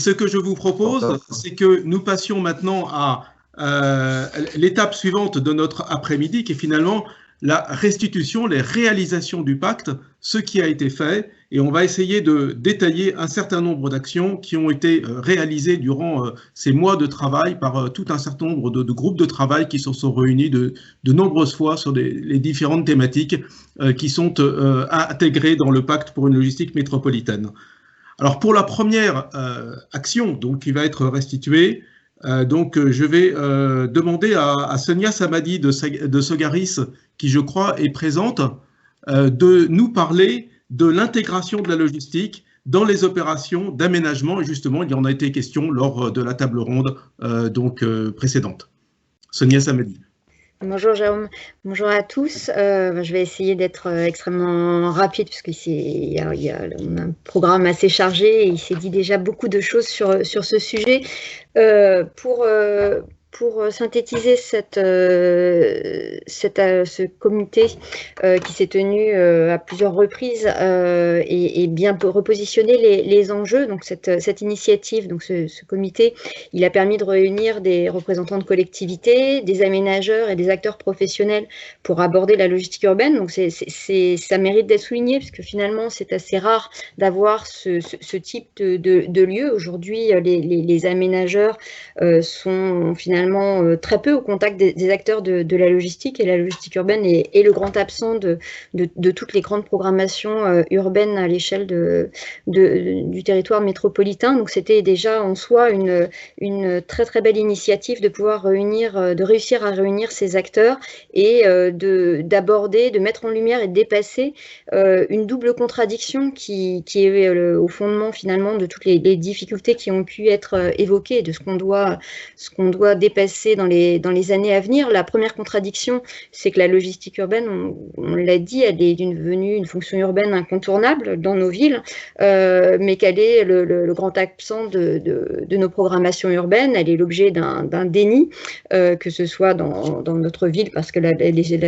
ce que je vous propose, c'est que nous passions maintenant à l'étape suivante de notre après-midi, qui est finalement la restitution, les réalisations du pacte, ce qui a été fait, et on va essayer de détailler un certain nombre d'actions qui ont été réalisées durant ces mois de travail par tout un certain nombre de groupes de travail qui se sont réunis de nombreuses fois sur les différentes thématiques qui sont intégrées dans le pacte pour une logistique métropolitaine. Alors pour la première action donc, qui va être restituée, je vais demander à Sonia Samadi de Sogaris, qui je crois est présente, de nous parler de l'intégration de la logistique dans les opérations d'aménagement. Et justement, il y en a été question lors de la table ronde précédente. Sonia Samadi. Bonjour Jérôme, bonjour à tous. Je vais essayer d'être extrêmement rapide puisque on a un programme assez chargé et il s'est dit déjà beaucoup de choses sur ce sujet. Pour synthétiser ce comité qui s'est tenu à plusieurs reprises et bien repositionner les enjeux, donc cette initiative, donc ce comité, il a permis de réunir des représentants de collectivités, des aménageurs et des acteurs professionnels pour aborder la logistique urbaine. Donc ça mérite d'être souligné puisque finalement c'est assez rare d'avoir ce type de lieu. Aujourd'hui, les aménageurs sont finalement très peu au contact des acteurs de la logistique, et la logistique urbaine est le grand absent de toutes les grandes programmations urbaines à l'échelle du territoire métropolitain. Donc c'était déjà en soi une très très belle initiative de pouvoir réussir à réunir ces acteurs et d'aborder, de mettre en lumière et de dépasser une double contradiction qui est au fondement finalement de toutes les difficultés qui ont pu être évoquées, de ce qu'on doit dépasser dans les années à venir. La première contradiction, c'est que la logistique urbaine, on l'a dit, elle est devenue une fonction urbaine incontournable dans nos villes, mais qu'elle est le grand absent de nos programmations urbaines. Elle est l'objet d'un déni, que ce soit dans notre ville, parce que la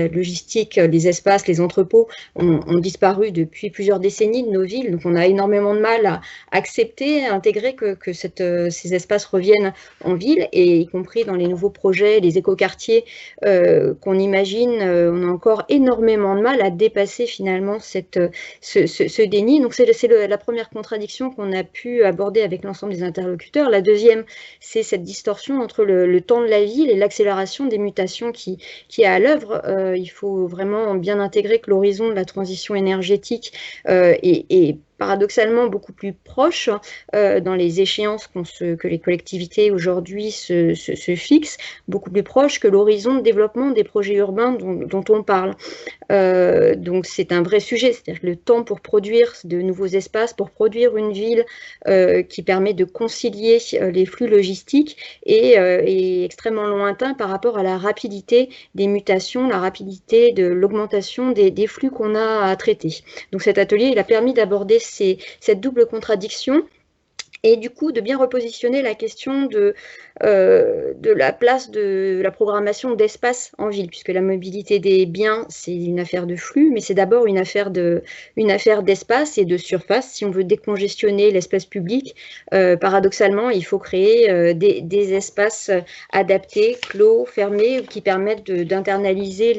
logistique, les espaces, les entrepôts ont disparu depuis plusieurs décennies de nos villes. Donc on a énormément de mal à accepter, à intégrer que ces espaces reviennent en ville, et y compris dans les nouveaux projets, les écoquartiers qu'on imagine, on a encore énormément de mal à dépasser finalement ce déni. Donc c'est la première contradiction qu'on a pu aborder avec l'ensemble des interlocuteurs. La deuxième, c'est cette distorsion entre le temps de la ville et l'accélération des mutations qui est à l'œuvre. Il faut vraiment bien intégrer que l'horizon de la transition énergétique est paradoxalement beaucoup plus proche dans les échéances que les collectivités aujourd'hui se fixent, beaucoup plus proche que l'horizon de développement des projets urbains dont on parle. Donc c'est un vrai sujet, c'est-à-dire que le temps pour produire de nouveaux espaces, pour produire une ville qui permet de concilier les flux logistiques est extrêmement lointain par rapport à la rapidité des mutations, la rapidité de l'augmentation des flux qu'on a à traiter. Donc cet atelier, il a permis d'aborder cette double contradiction et du coup de bien repositionner la question de la place de la programmation d'espace en ville, puisque la mobilité des biens, c'est une affaire de flux, mais c'est d'abord une affaire d'espace et de surface. Si on veut décongestionner l'espace public, paradoxalement, il faut créer des espaces adaptés, clos, fermés, qui permettent d'internaliser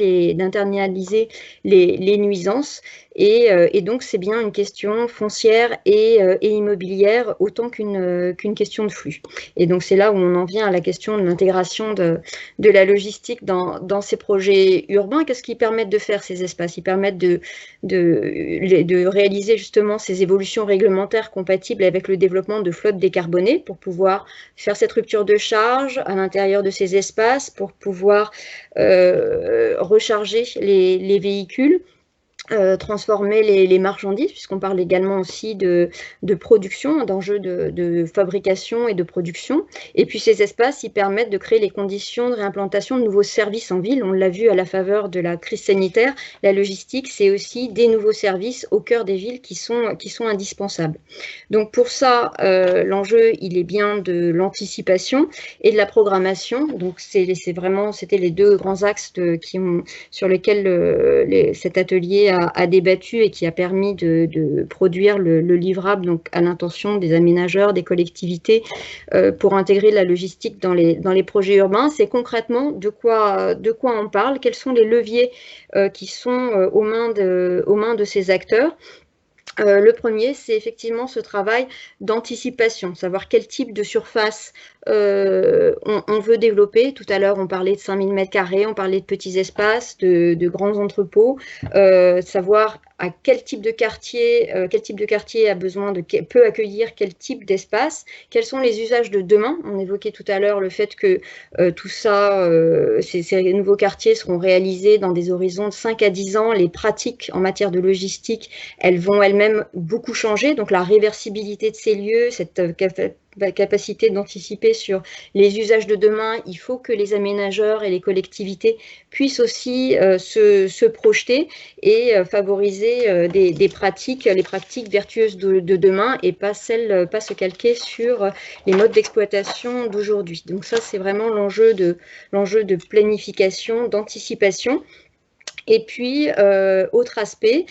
les nuisances. Et donc, c'est bien une question foncière et immobilière autant qu'une question de flux. Et donc, c'est là où on en vient à la question de l'intégration de la logistique dans ces projets urbains. Qu'est-ce qu'ils permettent de faire, ces espaces? Ils permettent de réaliser justement ces évolutions réglementaires compatibles avec le développement de flottes décarbonées pour pouvoir faire cette rupture de charge à l'intérieur de ces espaces, pour pouvoir recharger les véhicules, transformer les marchandises, puisqu'on parle également aussi de production, d'enjeux de fabrication et de production. Et puis ces espaces, ils permettent de créer les conditions de réimplantation de nouveaux services en ville. On l'a vu à la faveur de la crise sanitaire, la logistique, c'est aussi des nouveaux services au cœur des villes qui sont indispensables. Donc pour ça, l'enjeu, il est bien de l'anticipation et de la programmation. Donc c'était les deux grands axes sur lesquels cet atelier a débattu et qui a permis de produire le livrable donc à l'intention des aménageurs, des collectivités pour intégrer la logistique dans les projets urbains. C'est concrètement de quoi on parle, quels sont les leviers qui sont aux mains de ces acteurs. Le premier, c'est effectivement ce travail d'anticipation, savoir quel type de surface on veut développer. Tout à l'heure, on parlait de 5000 m², on parlait de petits espaces, de grands entrepôts, savoir à quel type de quartier peut accueillir quel type d'espace, quels sont les usages de demain. On évoquait tout à l'heure le fait que tout ça, ces nouveaux quartiers seront réalisés dans des horizons de 5 à 10 ans. Les pratiques en matière de logistique, elles vont elles-mêmes beaucoup changer. Donc la réversibilité de ces lieux, cette capacité d'anticiper sur les usages de demain, il faut que les aménageurs et les collectivités puissent aussi se projeter et favoriser les pratiques vertueuses de demain et pas se calquer sur les modes d'exploitation d'aujourd'hui. Donc ça, c'est vraiment l'enjeu de planification, d'anticipation. Et puis, autre aspect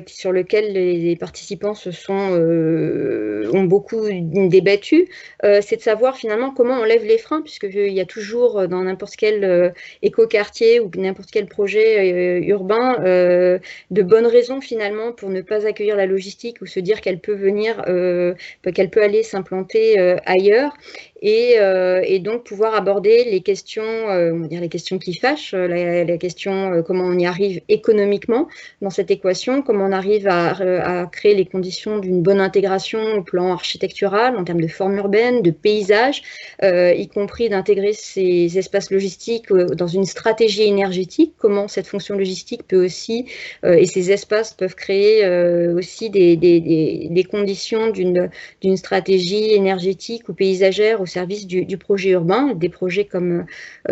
sur lequel les participants ont beaucoup débattu, c'est de savoir finalement comment on lève les freins, puisqu'il y a toujours dans n'importe quel écoquartier ou n'importe quel projet urbain de bonnes raisons finalement pour ne pas accueillir la logistique ou se dire qu'elle peut qu'elle peut aller s'implanter ailleurs. Et donc pouvoir aborder les questions, on va dire les questions qui fâchent, la question comment on y arrive économiquement dans cette équation, comment on arrive à créer les conditions d'une bonne intégration au plan architectural, en termes de forme urbaine, de paysage, y compris d'intégrer ces espaces logistiques dans une stratégie énergétique, comment cette fonction logistique peut aussi, et ces espaces peuvent créer aussi des conditions d'une stratégie énergétique ou paysagère au service du projet urbain. Des projets comme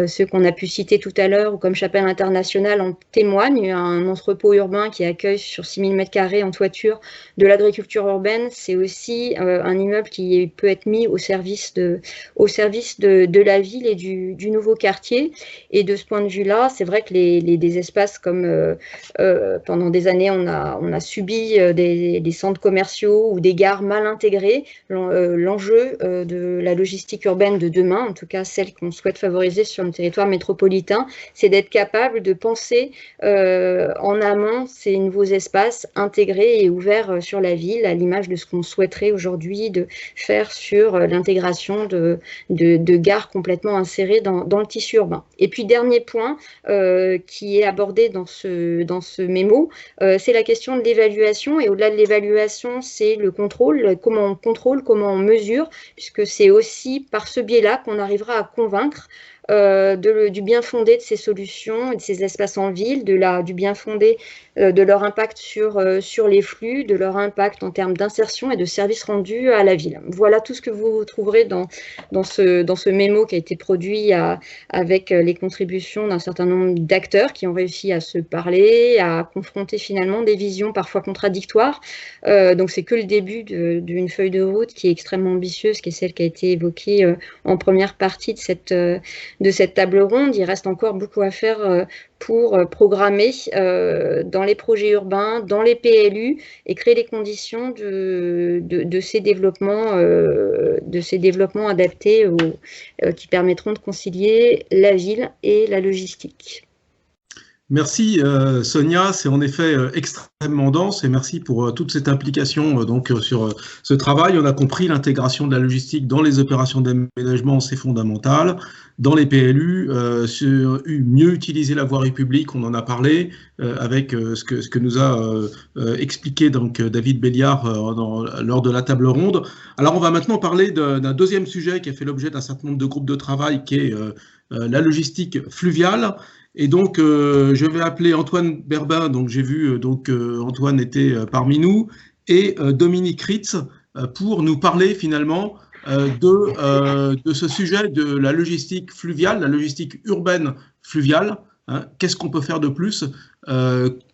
ceux qu'on a pu citer tout à l'heure ou comme Chapelle Internationale en témoignent. Un entrepôt urbain qui accueille sur 6000 m² en toiture de l'agriculture urbaine, c'est aussi un immeuble qui peut être mis au service de la ville et du nouveau quartier. Et de ce point de vue-là, c'est vrai que des espaces comme pendant des années, on a subi des centres commerciaux ou des gares mal intégrées. L'enjeu de la logistique urbaine de demain, en tout cas celle qu'on souhaite favoriser sur le territoire métropolitain, c'est d'être capable de penser en amont ces nouveaux espaces intégrés et ouverts sur la ville, à l'image de ce qu'on souhaiterait aujourd'hui de faire sur l'intégration de gares complètement insérées dans le tissu urbain. Et puis dernier point qui est abordé dans ce mémo, c'est la question de l'évaluation, et au-delà de l'évaluation, c'est le contrôle, comment on contrôle, comment on mesure, puisque c'est aussi par ce biais-là qu'on arrivera à convaincre du bien fondé de ces solutions et de ces espaces en ville, du bien fondé de leur impact sur les flux, de leur impact en termes d'insertion et de services rendus à la ville. Voilà tout ce que vous trouverez dans ce mémo qui a été produit avec les contributions d'un certain nombre d'acteurs qui ont réussi à se parler, à confronter finalement des visions parfois contradictoires. Donc c'est que le début d'une feuille de route qui est extrêmement ambitieuse, qui est celle qui a été évoquée en première partie de cette table ronde. Il reste encore beaucoup à faire pour programmer dans les projets urbains, dans les PLU, et créer les conditions de ces développements adaptés qui permettront de concilier la ville et la logistique. Merci Sonia, c'est en effet extrêmement dense, et merci pour toute cette implication sur ce travail. On a compris, l'intégration de la logistique dans les opérations d'aménagement, c'est fondamental. Dans les PLU, mieux utiliser la voirie publique, on en a parlé avec ce que nous a expliqué David Béliard lors de la table ronde. Alors on va maintenant parler d'un deuxième sujet qui a fait l'objet d'un certain nombre de groupes de travail, qui est la logistique fluviale. Et donc, je vais appeler Antoine Berbin, donc j'ai vu Antoine était parmi nous, et Dominique Ritz pour nous parler finalement de ce sujet de la logistique fluviale, la logistique urbaine fluviale. Hein, qu'est-ce qu'on peut faire de plus?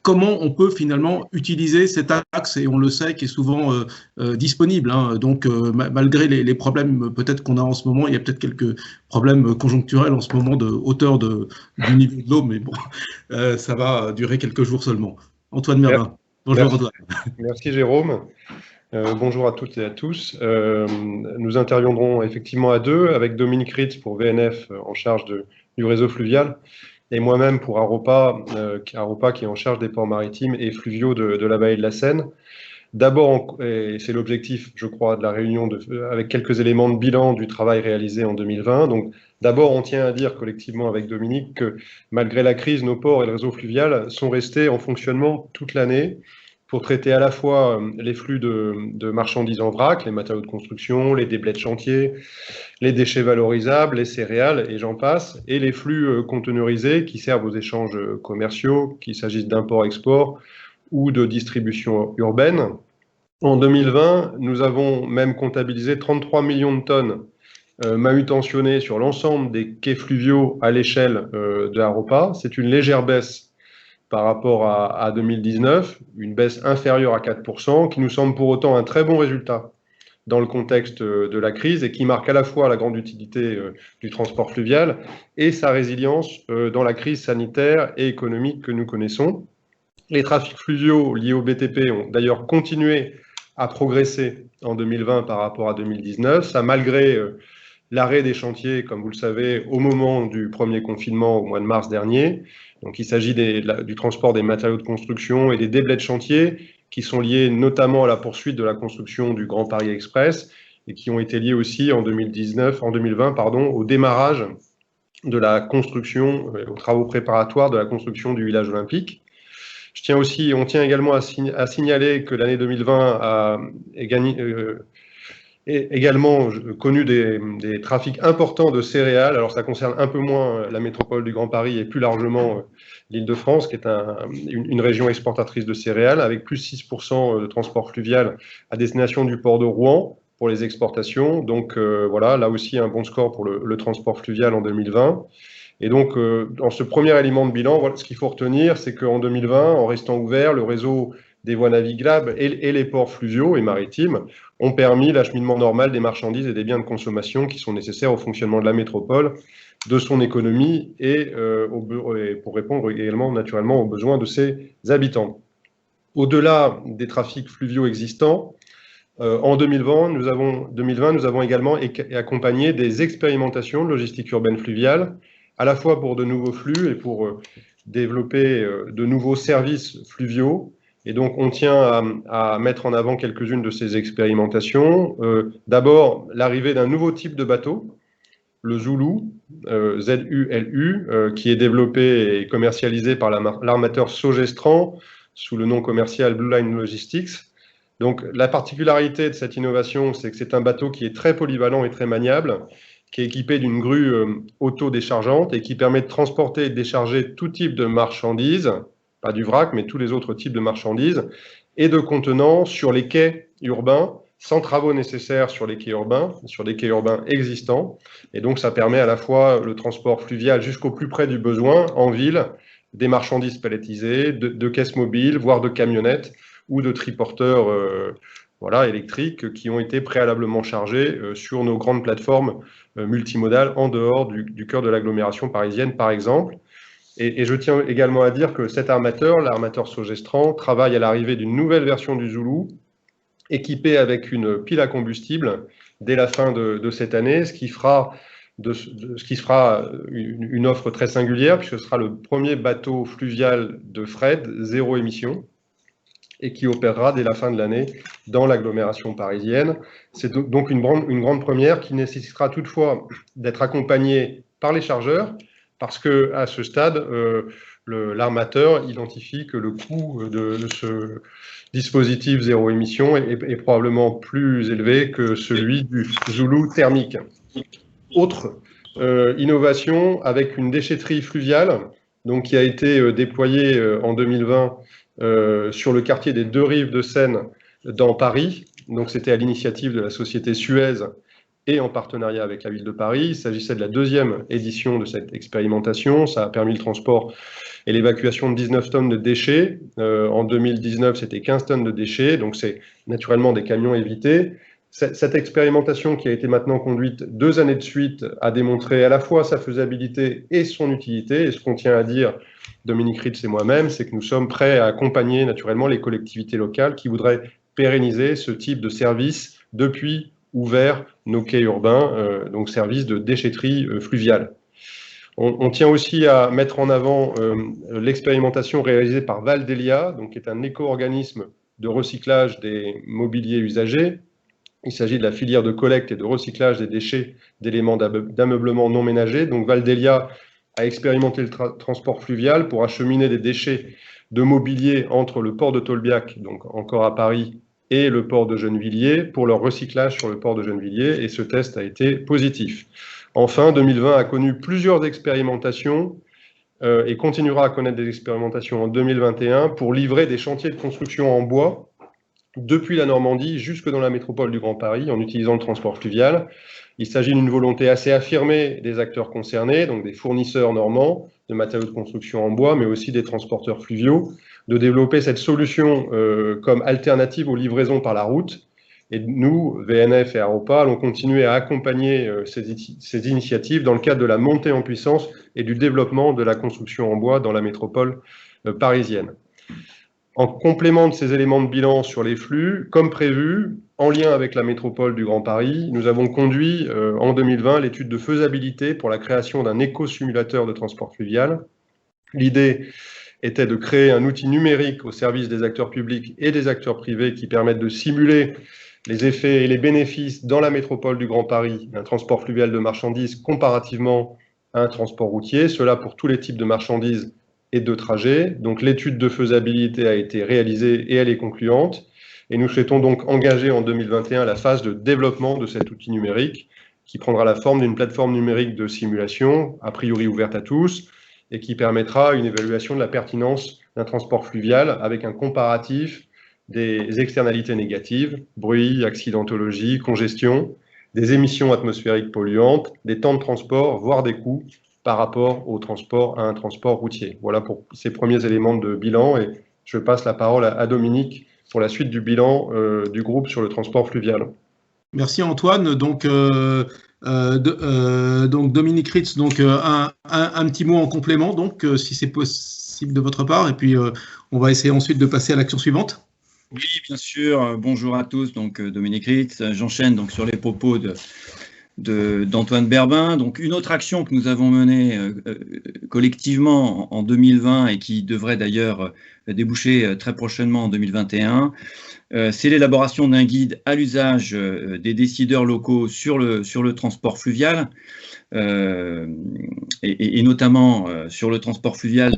Comment on peut finalement utiliser cet axe, et on le sait, qui est souvent disponible. Hein, donc, malgré les problèmes peut-être qu'on a en ce moment, il y a peut-être quelques problèmes conjoncturels en ce moment de hauteur du niveau de l'eau, mais bon, ça va durer quelques jours seulement. Antoine Merlin. Bonjour Merci. Antoine. Merci Jérôme. Bonjour à toutes et à tous. Nous interviendrons effectivement à deux avec Dominique Ritz pour VNF en charge du réseau fluvial et moi-même pour Aropa qui est en charge des ports maritimes et fluviaux de la vallée de la Seine. D'abord, et c'est l'objectif, je crois, de la réunion avec quelques éléments de bilan du travail réalisé en 2020. Donc, d'abord, on tient à dire collectivement avec Dominique que malgré la crise, nos ports et le réseau fluvial sont restés en fonctionnement toute l'année pour traiter à la fois les flux de marchandises en vrac, les matériaux de construction, les déblais de chantier, les déchets valorisables, les céréales, et j'en passe, et les flux conteneurisés qui servent aux échanges commerciaux, qu'il s'agisse d'import-export ou de distribution urbaine. En 2020, nous avons même comptabilisé 33 millions de tonnes manutentionnées sur l'ensemble des quais fluviaux à l'échelle de Aropa. C'est une légère baisse par rapport à 2019, une baisse inférieure à 4%, qui nous semble pour autant un très bon résultat dans le contexte de la crise et qui marque à la fois la grande utilité du transport fluvial et sa résilience dans la crise sanitaire et économique que nous connaissons. Les trafics fluviaux liés au BTP ont d'ailleurs continué à progresser en 2020 par rapport à 2019, ça malgré l'arrêt des chantiers, comme vous le savez, au moment du premier confinement au mois de mars dernier. Donc il s'agit du transport des matériaux de construction et des déblais de chantier qui sont liés notamment à la poursuite de la construction du Grand Paris Express et qui ont été liés aussi en 2020 au démarrage de la construction, aux travaux préparatoires de la construction du village olympique. On tient également à signaler que l'année 2020 a également connu des trafics importants de céréales. Alors ça concerne un peu moins la métropole du Grand Paris et plus largement l'Île-de-France, qui est une région exportatrice de céréales, avec plus 6% de transport fluvial à destination du port de Rouen pour les exportations. Donc voilà, là aussi un bon score pour le transport fluvial en 2020. Et donc, dans ce premier élément de bilan, voilà, ce qu'il faut retenir, c'est qu'en 2020, en restant ouvert, le réseau des voies navigables et les ports fluviaux et maritimes ont permis l'acheminement normal des marchandises et des biens de consommation qui sont nécessaires au fonctionnement de la métropole, de son économie et pour répondre également naturellement aux besoins de ses habitants. Au-delà des trafics fluviaux existants, en 2020, nous avons également accompagné des expérimentations de logistique urbaine fluviale, à la fois pour de nouveaux flux et pour développer de nouveaux services fluviaux. Et donc, on tient à mettre en avant quelques-unes de ces expérimentations. D'abord, l'arrivée d'un nouveau type de bateau, le Zulu, ZULU, qui est développé et commercialisé par l'armateur Sogestran sous le nom commercial Blue Line Logistics. Donc, la particularité de cette innovation, c'est que c'est un bateau qui est très polyvalent et très maniable, qui est équipé d'une grue auto-déchargeante et qui permet de transporter et de décharger tout type de marchandises, pas du vrac, mais tous les autres types de marchandises, et de contenants sur les quais urbains, sans travaux nécessaires sur les quais urbains existants. Et donc, ça permet à la fois le transport fluvial jusqu'au plus près du besoin, en ville, des marchandises pallettisées, de caisses mobiles, voire de camionnettes ou de triporteurs électriques qui ont été préalablement chargés sur nos grandes plateformes multimodales en dehors du cœur de l'agglomération parisienne, par exemple. Et je tiens également à dire que cet armateur, l'armateur Sogestran, travaille à l'arrivée d'une nouvelle version du Zulu, équipée avec une pile à combustible dès la fin de cette année, ce qui fera une offre très singulière, puisque ce sera le premier bateau fluvial de fret zéro émission, et qui opérera dès la fin de l'année dans l'agglomération parisienne. C'est donc une grande première qui nécessitera toutefois d'être accompagnée par les chargeurs, parce qu'à ce stade, l'armateur identifie que le coût de ce dispositif zéro émission est probablement plus élevé que celui du Zulu thermique. Autre innovation avec une déchetterie fluviale donc, qui a été déployée en 2020 sur le quartier des Deux Rives de Seine dans Paris. Donc c'était à l'initiative de la société Suez et en partenariat avec la ville de Paris. Il s'agissait de la deuxième édition de cette expérimentation. Ça a permis le transport et l'évacuation de 19 tonnes de déchets. En 2019, c'était 15 tonnes de déchets, donc c'est naturellement des camions évités. Cette expérimentation qui a été maintenant conduite 2 années de suite a démontré à la fois sa faisabilité et son utilité. Et ce qu'on tient à dire, Dominique Ritz et moi-même, c'est que nous sommes prêts à accompagner naturellement les collectivités locales qui voudraient pérenniser ce type de service depuis ou vers nos quais urbains, donc service de déchetterie fluviale. On tient aussi à mettre en avant l'expérimentation réalisée par Valdelia, donc qui est un éco-organisme de recyclage des mobiliers usagés. Il s'agit de la filière de collecte et de recyclage des déchets d'éléments d'ameublement non ménagers. Donc Valdelia a expérimenté le transport fluvial pour acheminer des déchets de mobilier entre le port de Tolbiac, donc encore à Paris, et le port de Gennevilliers pour leur recyclage sur le port de Gennevilliers, et ce test a été positif. Enfin, 2020 a connu plusieurs expérimentations et continuera à connaître des expérimentations en 2021 pour livrer des chantiers de construction en bois depuis la Normandie jusque dans la métropole du Grand Paris en utilisant le transport fluvial. Il s'agit d'une volonté assez affirmée des acteurs concernés, donc des fournisseurs normands de matériaux de construction en bois, mais aussi des transporteurs fluviaux, de développer cette solution comme alternative aux livraisons par la route. Et nous, VNF et Aropa, allons continuer à accompagner ces initiatives dans le cadre de la montée en puissance et du développement de la construction en bois dans la métropole parisienne. En complément de ces éléments de bilan sur les flux, comme prévu, en lien avec la métropole du Grand Paris, nous avons conduit en 2020 l'étude de faisabilité pour la création d'un éco-simulateur de transport fluvial. L'idée était de créer un outil numérique au service des acteurs publics et des acteurs privés qui permettent de simuler les effets et les bénéfices dans la métropole du Grand Paris d'un transport fluvial de marchandises comparativement à un transport routier, cela pour tous les types de marchandises et de trajets. Donc l'étude de faisabilité a été réalisée et elle est concluante. Et nous souhaitons donc engager en 2021 la phase de développement de cet outil numérique qui prendra la forme d'une plateforme numérique de simulation, a priori ouverte à tous, et qui permettra une évaluation de la pertinence d'un transport fluvial avec un comparatif des externalités négatives, bruit, accidentologie, congestion, des émissions atmosphériques polluantes, des temps de transport, voire des coûts par rapport au transport à un transport routier. Voilà pour ces premiers éléments de bilan et je passe la parole à Dominique pour la suite du bilan du groupe sur le transport fluvial. Merci Antoine. Donc Dominique Ritz, donc un petit mot en complément, donc si c'est possible de votre part, et puis on va essayer ensuite de passer à l'action suivante. Oui, bien sûr. Bonjour à tous. Donc Dominique Ritz. J'enchaîne donc sur les propos d'Antoine Berbin. Donc une autre action que nous avons menée collectivement en 2020 et qui devrait d'ailleurs déboucher très prochainement en 2021, c'est l'élaboration d'un guide à l'usage des décideurs locaux sur le transport fluvial et notamment sur le transport fluvial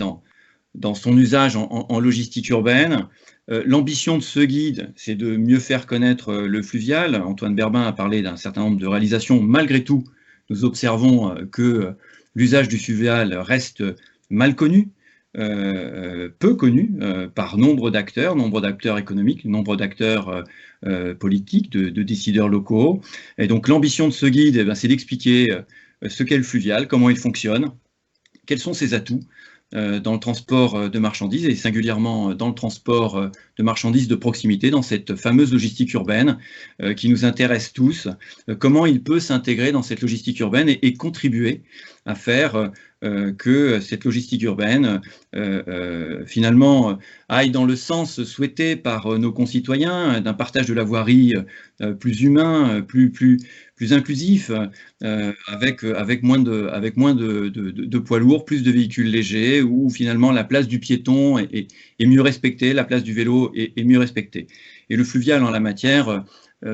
dans son usage en logistique urbaine. L'ambition de ce guide, c'est de mieux faire connaître le fluvial. Antoine Berbin a parlé d'un certain nombre de réalisations. Malgré tout, nous observons que l'usage du fluvial reste mal connu, peu connu par nombre d'acteurs économiques, nombre d'acteurs politiques, de décideurs locaux. Et donc l'ambition de ce guide, c'est d'expliquer ce qu'est le fluvial, comment il fonctionne, quels sont ses atouts dans le transport de marchandises et singulièrement dans le transport de marchandises de proximité, dans cette fameuse logistique urbaine qui nous intéresse tous, comment il peut s'intégrer dans cette logistique urbaine et contribuer à faire que cette logistique urbaine finalement aille dans le sens souhaité par nos concitoyens d'un partage de la voirie plus humain, plus inclusif, avec moins de poids lourds, plus de véhicules légers, où finalement la place du piéton est mieux respectée, la place du vélo est mieux respectée. Et le fluvial en la matière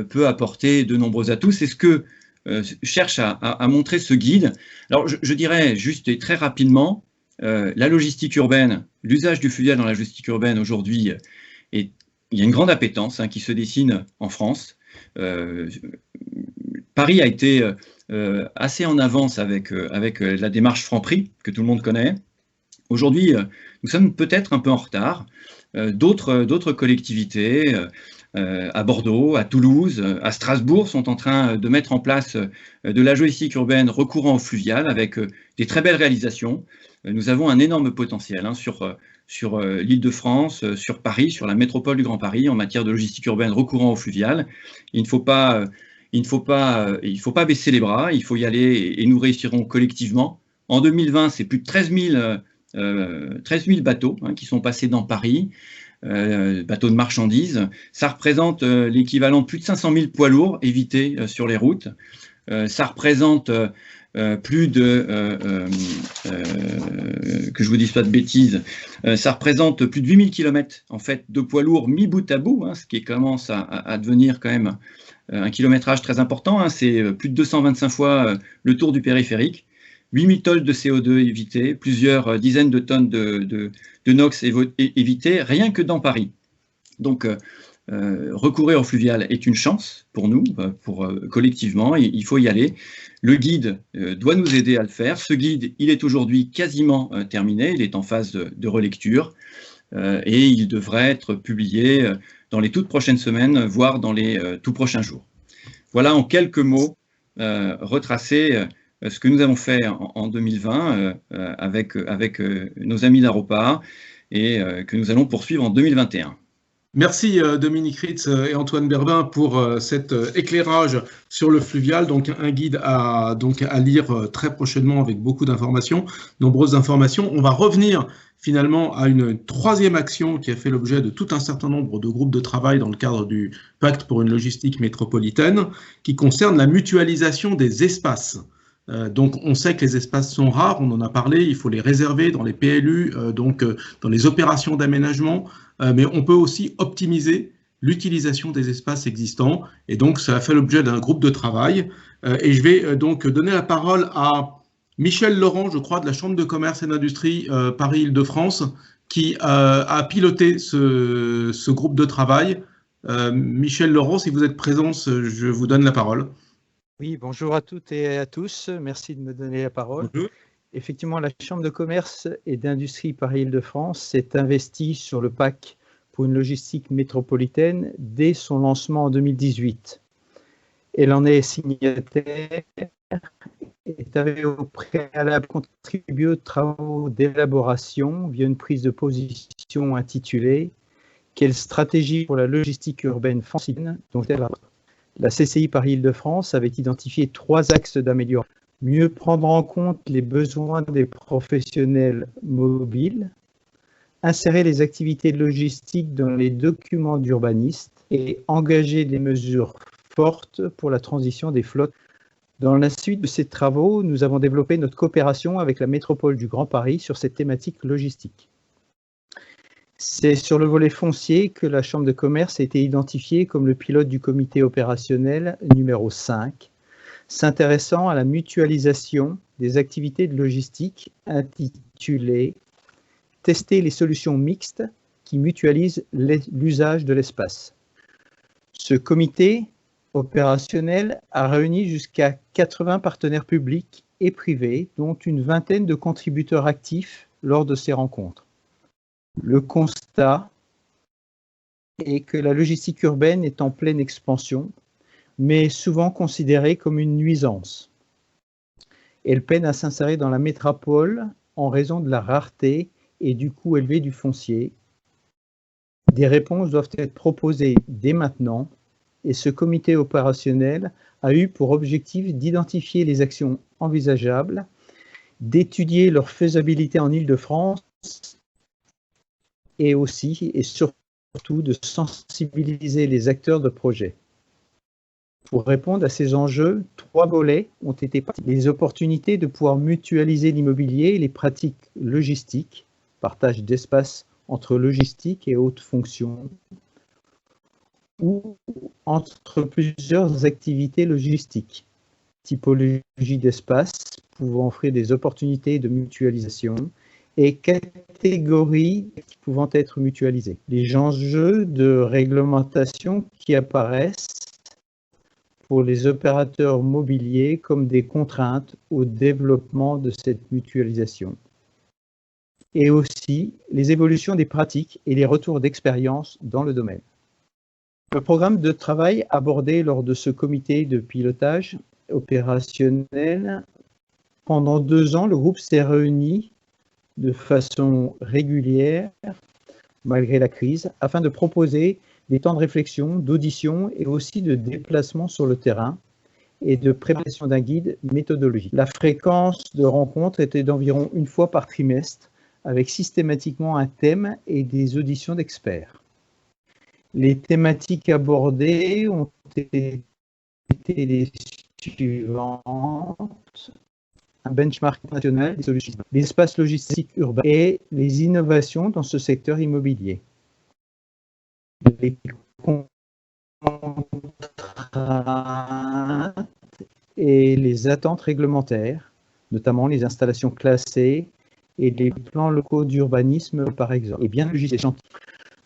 peut apporter de nombreux atouts. C'est ce que cherche à montrer ce guide. Alors je dirais juste et très rapidement, la logistique urbaine, l'usage du fluvial dans la logistique urbaine aujourd'hui, il y a une grande appétence qui se dessine en France. Paris a été assez en avance avec la démarche Franprix, que tout le monde connaît. Aujourd'hui, nous sommes peut-être un peu en retard. D'autres collectivités, à Bordeaux, à Toulouse, à Strasbourg, sont en train de mettre en place de la logistique urbaine recourant au fluvial avec des très belles réalisations. Nous avons un énorme potentiel sur l'Île-de-France, sur Paris, sur la métropole du Grand Paris en matière de logistique urbaine recourant au fluvial. Il ne faut pas baisser les bras, il faut y aller et nous réussirons collectivement. En 2020, c'est plus de 13 000 13 000 bateaux qui sont passés dans Paris, bateaux de marchandises. Ça représente l'équivalent de plus de 500 000 poids lourds évités sur les routes. Ça représente plus de, que je vous dise pas de bêtises, ça représente plus de 8000 km en fait, de poids lourds mis bout à bout, ce qui commence à devenir quand même un kilométrage très important. C'est plus de 225 fois le tour du périphérique, 8000 tonnes de CO2 évitées, plusieurs dizaines de tonnes de NOx évitées, rien que dans Paris. Donc, recourir au fluvial est une chance pour nous, collectivement, il faut y aller. Le guide doit nous aider à le faire. Ce guide, il est aujourd'hui quasiment terminé, il est en phase de relecture et il devrait être publié dans les toutes prochaines semaines, voire dans les tout prochains jours. Voilà en quelques mots retracer ce que nous avons fait en 2020 avec nos amis d'Aropa et que nous allons poursuivre en 2021. Merci Dominique Ritz et Antoine Berbin pour cet éclairage sur le fluvial, donc un guide à lire très prochainement avec beaucoup d'informations, nombreuses informations. On va revenir finalement à une troisième action qui a fait l'objet de tout un certain nombre de groupes de travail dans le cadre du Pacte pour une logistique métropolitaine, qui concerne la mutualisation des espaces. Donc on sait que les espaces sont rares, on en a parlé, il faut les réserver dans les PLU, dans les opérations d'aménagement, mais on peut aussi optimiser l'utilisation des espaces existants, et donc ça a fait l'objet d'un groupe de travail. Et je vais donc donner la parole à Michel Laurent, je crois, de la Chambre de commerce et d'industrie Paris-Île-de-France, qui a piloté ce groupe de travail. Michel Laurent, si vous êtes présent, je vous donne la parole. Oui, bonjour à toutes et à tous. Merci de me donner la parole. Bonjour. Effectivement, la Chambre de commerce et d'industrie Paris-Île-de-France s'est investie sur le PAC pour une logistique métropolitaine dès son lancement en 2018. Elle en est signataire et avait au préalable contribué aux travaux d'élaboration via une prise de position intitulée « Quelle stratégie pour la logistique urbaine francilienne ?» dont la CCI Paris-Île-de-France avait identifié 3 axes d'amélioration. Mieux prendre en compte les besoins des professionnels mobiles, insérer les activités logistiques dans les documents d'urbanistes et engager des mesures fortes pour la transition des flottes. Dans la suite de ces travaux, nous avons développé notre coopération avec la métropole du Grand Paris sur cette thématique logistique. C'est sur le volet foncier que la Chambre de commerce a été identifiée comme le pilote du comité opérationnel numéro 5, s'intéressant à la mutualisation des activités de logistique intitulée « Tester les solutions mixtes qui mutualisent l'usage de l'espace ». Ce comité opérationnel a réuni jusqu'à 80 partenaires publics et privés, dont une vingtaine de contributeurs actifs lors de ces rencontres. Le constat est que la logistique urbaine est en pleine expansion, mais souvent considérée comme une nuisance. Elle peine à s'insérer dans la métropole en raison de la rareté et du coût élevé du foncier. Des réponses doivent être proposées dès maintenant et ce comité opérationnel a eu pour objectif d'identifier les actions envisageables, d'étudier leur faisabilité en Île-de-France et aussi et surtout de sensibiliser les acteurs de projet. Pour répondre à ces enjeux, 3 volets ont été partis. Les opportunités de pouvoir mutualiser l'immobilier et les pratiques logistiques, partage d'espace entre logistique et haute fonction, ou entre plusieurs activités logistiques, typologie d'espace pouvant offrir des opportunités de mutualisation, et catégories pouvant être mutualisées. Les enjeux de réglementation qui apparaissent pour les opérateurs mobiliers comme des contraintes au développement de cette mutualisation. Et aussi les évolutions des pratiques et les retours d'expérience dans le domaine. Le programme de travail abordé lors de ce comité de pilotage opérationnel, pendant 2 ans, le groupe s'est réuni de façon régulière, malgré la crise, afin de proposer des temps de réflexion, d'audition et aussi de déplacement sur le terrain et de préparation d'un guide méthodologique. La fréquence de rencontres était d'environ 1 fois par trimestre, avec systématiquement un thème et des auditions d'experts. Les thématiques abordées ont été les suivantes: un benchmark national des solutions, l'espace logistique urbain et les innovations dans ce secteur immobilier. Les contraintes et les attentes réglementaires, notamment les installations classées et les plans locaux d'urbanisme, par exemple, et bien législation.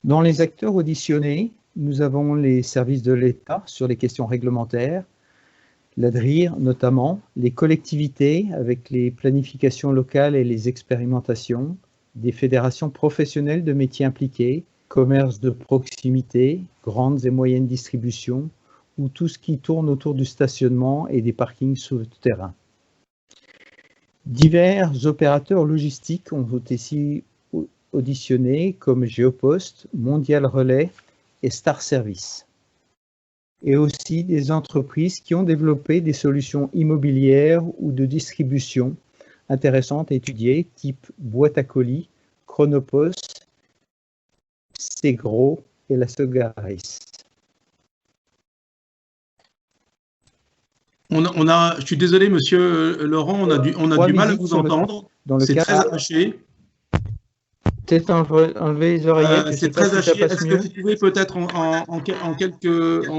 Dans les acteurs auditionnés, nous avons les services de l'État sur les questions réglementaires, l'ADRIR notamment, les collectivités avec les planifications locales et les expérimentations, des fédérations professionnelles de métiers impliqués, commerce de proximité, grandes et moyennes distributions, ou tout ce qui tourne autour du stationnement et des parkings souterrains. Divers opérateurs logistiques ont été auditionnés comme Géopost, Mondial Relais et Star Service. Et aussi des entreprises qui ont développé des solutions immobilières ou de distribution intéressantes à étudier, type boîte à colis, Chronopost, Segro et la Sogaris. Je suis désolé, monsieur Laurent, on a du mal à vous entendre. C'est très haché. Peut-être enlever les oreillettes. C'est très haché. Est-ce que vous pouvez peut-être en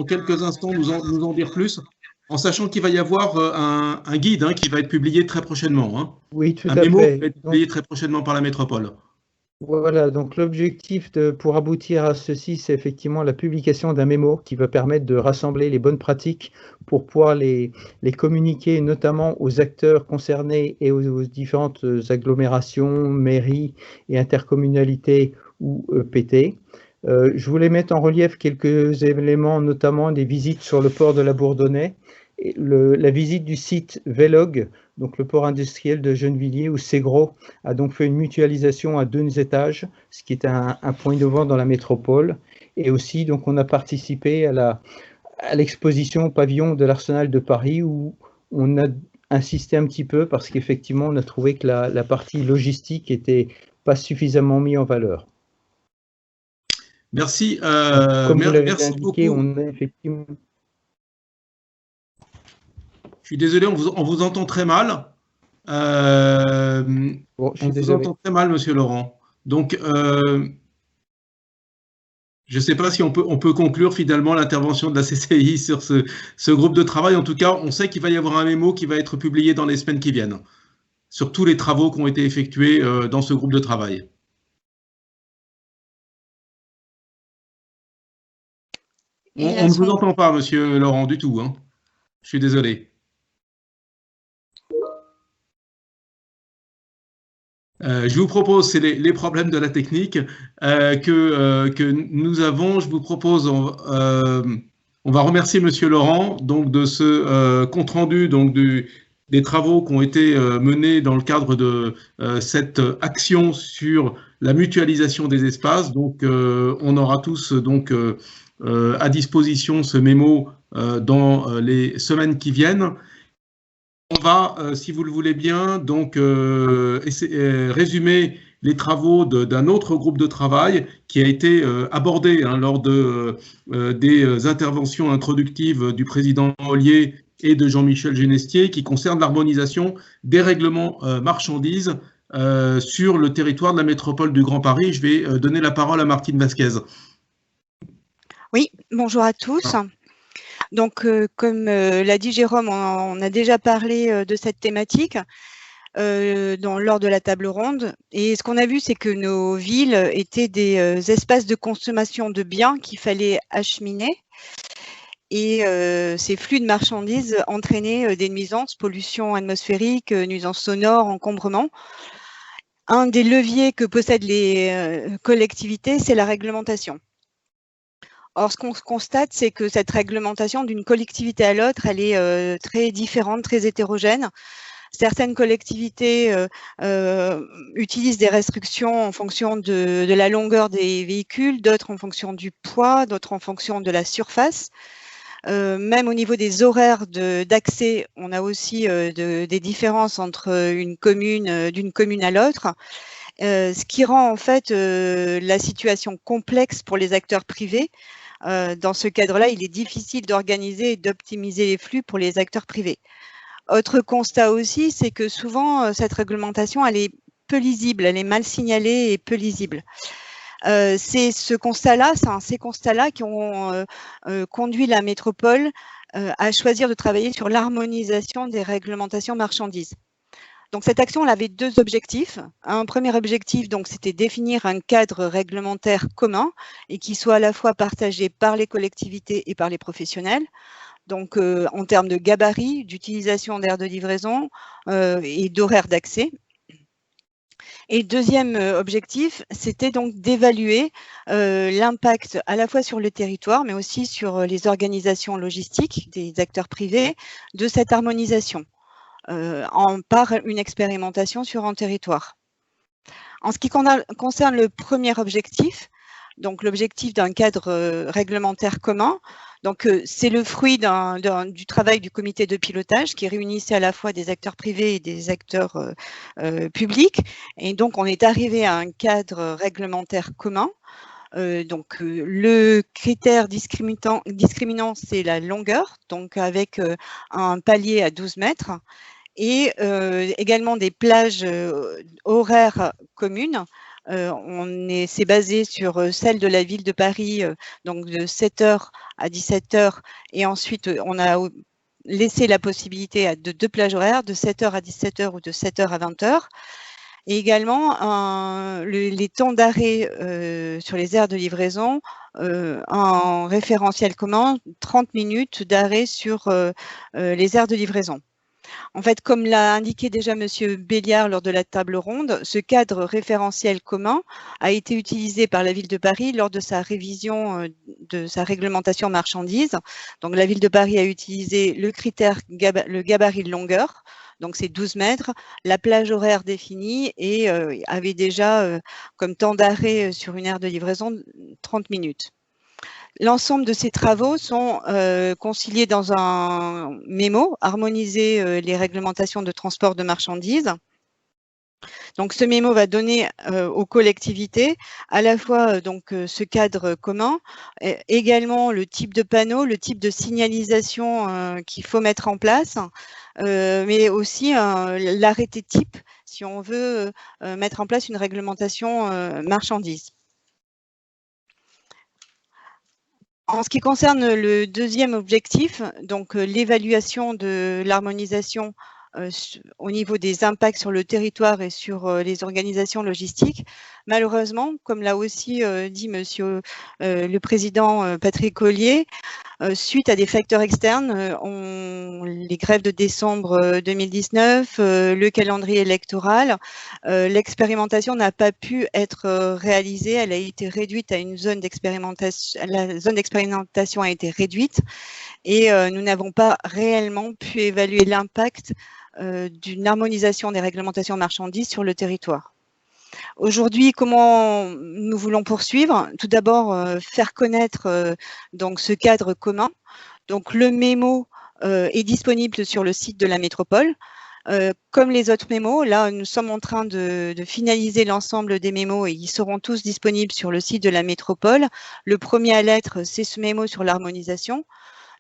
quelques instants nous en dire plus, en sachant qu'il va y avoir un guide qui va être publié très prochainement. Oui, tout à fait. Un mémo qui va être publié donc, très prochainement par la métropole. Voilà, donc l'objectif pour aboutir à ceci, c'est effectivement la publication d'un mémo qui va permettre de rassembler les bonnes pratiques pour pouvoir les communiquer notamment aux acteurs concernés et aux différentes agglomérations, mairies et intercommunalités ou EPT. Je voulais mettre en relief quelques éléments, notamment des visites sur le port de la Bourdonnais, et la visite du site Vélog, donc le port industriel de Gennevilliers, où Segro a donc fait une mutualisation à 2 étages, ce qui est un point innovant dans la métropole. Et aussi, donc, on a participé à l'exposition au pavillon de l'Arsenal de Paris, où on a insisté un petit peu parce qu'effectivement, on a trouvé que la partie logistique n'était pas suffisamment mise en valeur. Merci. Comme vous l'avez merci indiqué, beaucoup. on a effectivement... Je suis désolé, on vous entend très mal. Bon, on vous entend très mal, monsieur Laurent. Donc, je ne sais pas si on peut conclure finalement l'intervention de la CCI sur ce groupe de travail. En tout cas, on sait qu'il va y avoir un mémo qui va être publié dans les semaines qui viennent sur tous les travaux qui ont été effectués dans ce groupe de travail. On ne vous entend pas, monsieur Laurent, du tout. Je suis désolé. Je vous propose, c'est les problèmes de la technique que nous avons. Je vous propose, on va remercier monsieur Laurent donc de ce compte rendu donc des travaux qui ont été menés dans le cadre de cette action sur la mutualisation des espaces. Donc, on aura tous donc à disposition ce mémo dans les semaines qui viennent. On va, si vous le voulez bien, donc résumer les travaux d'un autre groupe de travail qui a été abordé lors des interventions introductives du président Ollier et de Jean-Michel Genestier, qui concerne l'harmonisation des règlements marchandises sur le territoire de la métropole du Grand Paris. Je vais donner la parole à Martine Vasquez. Oui, bonjour à tous. Donc, comme l'a dit Jérôme, on a déjà parlé de cette thématique lors de la table ronde. Et ce qu'on a vu, c'est que nos villes étaient des espaces de consommation de biens qu'il fallait acheminer. Et ces flux de marchandises entraînaient des nuisances, pollution atmosphérique, nuisances sonores, encombrement. Un des leviers que possèdent les collectivités, c'est la réglementation. Or, ce qu'on constate, c'est que cette réglementation d'une collectivité à l'autre, elle est très différente, très hétérogène. Certaines collectivités utilisent des restrictions en fonction de la longueur des véhicules, d'autres en fonction du poids, d'autres en fonction de la surface. Même au niveau des horaires d'accès, on a aussi des différences entre d'une commune à l'autre. ce qui rend en fait la situation complexe pour les acteurs privés. Dans ce cadre-là, il est difficile d'organiser et d'optimiser les flux pour les acteurs privés. Autre constat aussi, c'est que souvent, cette réglementation, elle est peu lisible, elle est mal signalée et peu lisible. C'est ces constats-là qui ont conduit la métropole à choisir de travailler sur l'harmonisation des réglementations marchandises. Donc cette action, elle avait deux objectifs. Un premier objectif, donc, c'était définir un cadre réglementaire commun et qui soit à la fois partagé par les collectivités et par les professionnels. Donc en termes de gabarit, d'utilisation d'aires de livraison et d'horaires d'accès. Et le deuxième objectif, c'était donc d'évaluer l'impact à la fois sur le territoire, mais aussi sur les organisations logistiques des acteurs privés de cette harmonisation par une expérimentation sur un territoire. En ce qui concerne le premier objectif, donc l'objectif d'un cadre réglementaire commun, donc c'est le fruit du travail du comité de pilotage qui réunissait à la fois des acteurs privés et des acteurs publics. Et donc on est arrivé à un cadre réglementaire commun. Donc le critère discriminant, c'est la longueur, donc avec un palier à 12 mètres. Et également des plages horaires communes. C'est basé sur celle de la ville de Paris, donc de 7h à 17h, et ensuite on a laissé la possibilité de deux plages horaires, de 7h à 17h ou de 7h à 20h. Et également les temps d'arrêt sur les aires de livraison, un référentiel commun, 30 minutes d'arrêt sur les aires de livraison. En fait, comme l'a indiqué déjà M. Béliard lors de la table ronde, ce cadre référentiel commun a été utilisé par la Ville de Paris lors de sa révision de sa réglementation marchandises. Donc, la Ville de Paris a utilisé le critère, le gabarit de longueur, donc c'est 12 mètres, la plage horaire définie et avait déjà comme temps d'arrêt sur une aire de livraison 30 minutes. L'ensemble de ces travaux sont conciliés dans un mémo, harmoniser les réglementations de transport de marchandises. Donc, ce mémo va donner aux collectivités à la fois ce cadre commun, également le type de panneau, le type de signalisation qu'il faut mettre en place, mais aussi l'arrêté type si on veut mettre en place une réglementation marchandise. En ce qui concerne le deuxième objectif, donc l'évaluation de l'harmonisation au niveau des impacts sur le territoire et sur les organisations logistiques, malheureusement, comme l'a aussi dit monsieur le président Patrick Ollier, suite à des facteurs externes, les grèves de décembre 2019, le calendrier électoral, l'expérimentation n'a pas pu être réalisée, elle a été réduite à une zone d'expérimentation, la zone d'expérimentation a été réduite et nous n'avons pas réellement pu évaluer l'impact d'une harmonisation des réglementations marchandises sur le territoire. Aujourd'hui, comment nous voulons poursuivre? Tout d'abord, faire connaître donc ce cadre commun. Donc, le mémo est disponible sur le site de la métropole. Comme les autres mémos, là, nous sommes en train de finaliser l'ensemble des mémos et ils seront tous disponibles sur le site de la métropole. Le premier à l'être, c'est ce mémo sur l'harmonisation.